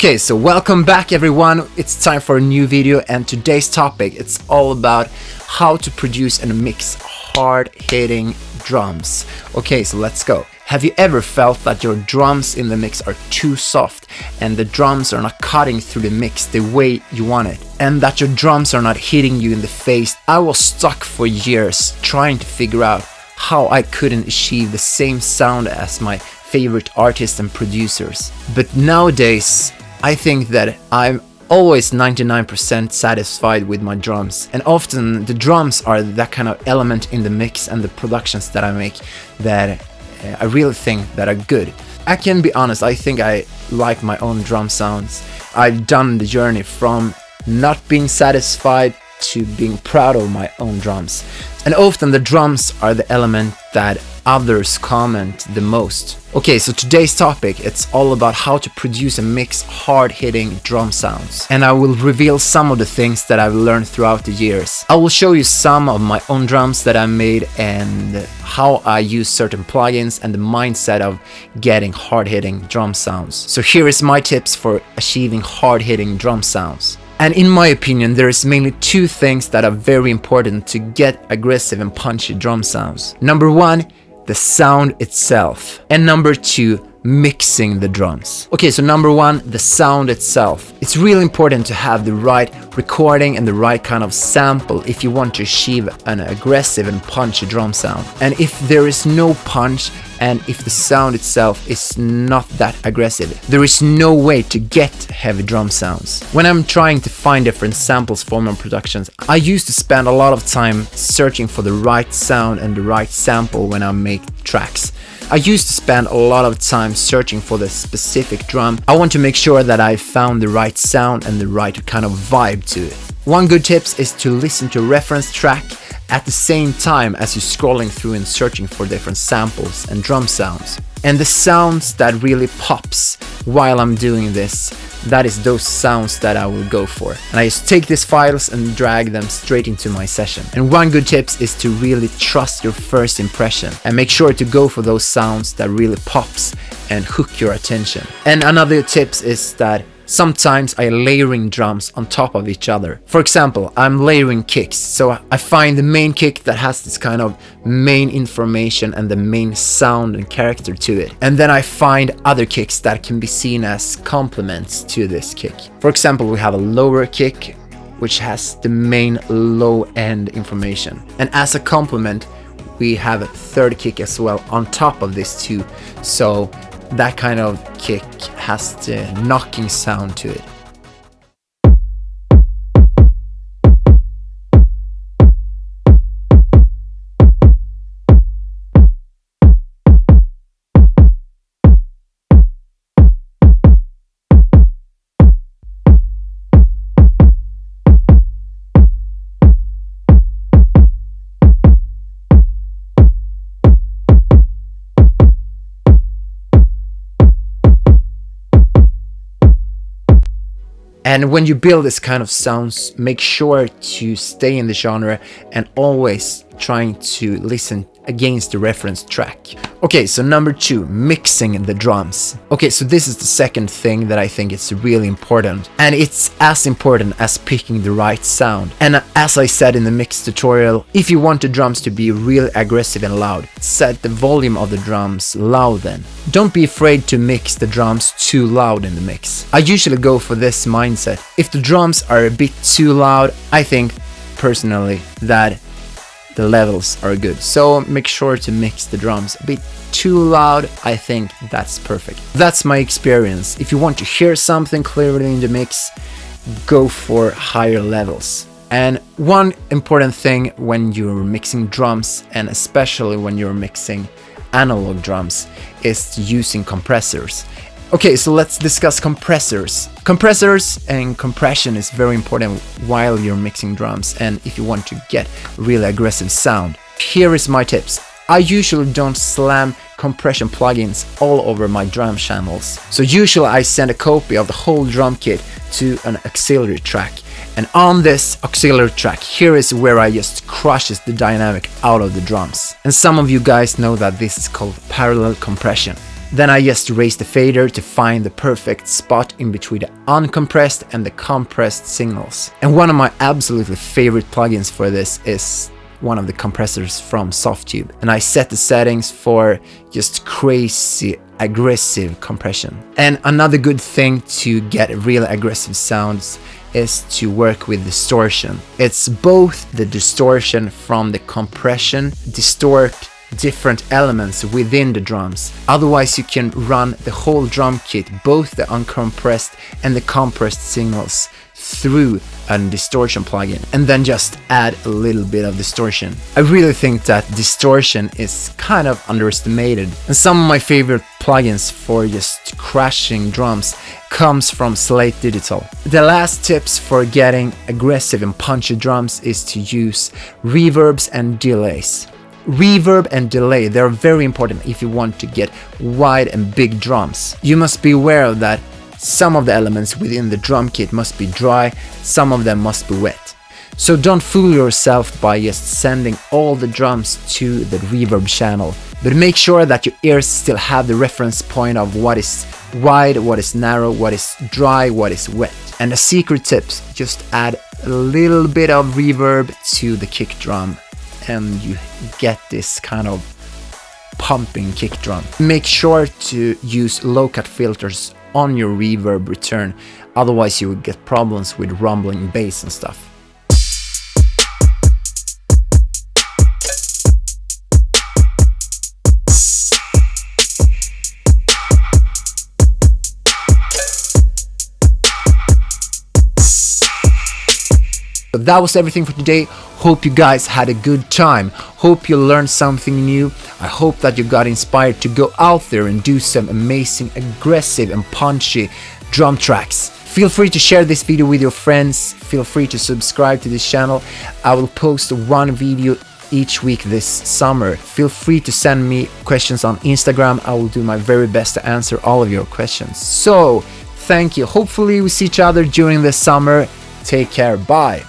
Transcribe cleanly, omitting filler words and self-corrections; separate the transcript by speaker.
Speaker 1: Okay, so welcome back everyone. It's time for a new video, and today's topic, it's all about how to produce and mix hard-hitting drums. Okay, so let's go. Have you ever felt that your drums in the mix are too soft and the drums are not cutting through the mix the way you want it, and that your drums are not hitting you in the face? I was stuck for years trying to figure out how I couldn't achieve the same sound as my favorite artists and producers. But nowadays, I think that I'm always 99% satisfied with my drums, and often the drums are that kind of element in the mix and the productions that I make that I really think that are good. I can be honest, I think I like my own drum sounds. I've done the journey from not being satisfied to being proud of my own drums, and often the drums are the element that others comment the most. Okay, so today's topic, it's all about how to produce and mix hard-hitting drum sounds, and I will reveal some of the things that I've learned throughout the years. I will show you some of my own drums that I made and how I use certain plugins and the mindset of getting hard-hitting drum sounds. So here is my tips for achieving hard-hitting drum sounds. And in my opinion, there is mainly two things that are very important to get aggressive and punchy drum sounds. Number one, the sound itself, and number two, mixing the drums. Okay, so number one, the sound itself. It's really important to have the right recording and the right kind of sample if you want to achieve an aggressive and punchy drum sound. And if there is no punch and if the sound itself is not that aggressive, there is no way to get heavy drum sounds. When I'm trying to find different samples for my productions, I used to spend a lot of time searching for the right sound and the right sample when I make tracks. I used to spend a lot of time searching for the specific drum. I want to make sure that I found the right sound and the right kind of vibe to it. One good tip is to listen to a reference track at the same time as you're scrolling through and searching for different samples and drum sounds. And the sounds that really pops while I'm doing this, that is those sounds that I will go for. And I just take these files and drag them straight into my session. And one good tip is to really trust your first impression and make sure to go for those sounds that really pops and hook your attention. And another tip is that sometimes I'm layering drums on top of each other. For example, I'm layering kicks, so I find the main kick that has this kind of main information and the main sound and character to it. And then I find other kicks that can be seen as complements to this kick. For example, we have a lower kick, which has the main low end information. And as a complement, we have a third kick as well on top of this too. So that kind of kick has the knocking sound to it. And when you build this kind of sounds, make sure to stay in the genre and always trying to listen against the reference track. Okay, so number two, mixing the drums. Okay, so this is the second thing that I think is really important, and it's as important as picking the right sound. And as I said in the mix tutorial, if you want the drums to be really aggressive and loud, set the volume of the drums loud then. Don't be afraid to mix the drums too loud in the mix. I usually go for this mindset. If the drums are a bit too loud, I think personally that the levels are good. So make sure to mix the drums a bit too loud. I think that's perfect. That's my experience. If you want to hear something clearly in the mix, go for higher levels. And one important thing when you're mixing drums, and especially when you're mixing analog drums, is using compressors. Okay, so let's discuss compressors. Compressors and compression is very important while you're mixing drums and if you want to get really aggressive sound. Here is my tips. I usually don't slam compression plugins all over my drum channels. So usually I send a copy of the whole drum kit to an auxiliary track. And on this auxiliary track, here is where I just crushes the dynamic out of the drums. And some of you guys know that this is called parallel compression. Then I just raise the fader to find the perfect spot in between the uncompressed and the compressed signals. And one of my absolutely favorite plugins for this is one of the compressors from SOFTUBE. And I set the settings for just crazy aggressive compression. And another good thing to get really aggressive sounds is to work with distortion. It's both the distortion from the compression, distort different elements within the drums. Otherwise you can run the whole drum kit, both the uncompressed and the compressed signals, through a distortion plugin and then just add a little bit of distortion. I really think that distortion is kind of underestimated, and some of my favorite plugins for just crashing drums comes from Slate Digital. The last tips for getting aggressive and punchy drums is to use reverbs and delays. Reverb and delay, they're very important if you want to get wide and big drums. You must be aware of that some of the elements within the drum kit must be dry, some of them must be wet. So don't fool yourself by just sending all the drums to the reverb channel, but make sure that your ears still have the reference point of what is wide, what is narrow, what is dry, what is wet. And a secret tip, just add a little bit of reverb to the kick drum and you get this kind of pumping kick drum. Make sure to use low cut filters on your reverb return, otherwise you will get problems with rumbling bass and stuff. But that was everything for today. Hope you guys had a good time. Hope you learned something new. I hope that you got inspired to go out there and do some amazing, aggressive and punchy drum tracks. Feel free to share this video with your friends. Feel free to subscribe to this channel. I will post one video each week this summer. Feel free to send me questions on Instagram. I will do my very best to answer all of your questions. So, thank you. Hopefully we see each other during the summer. Take care. Bye.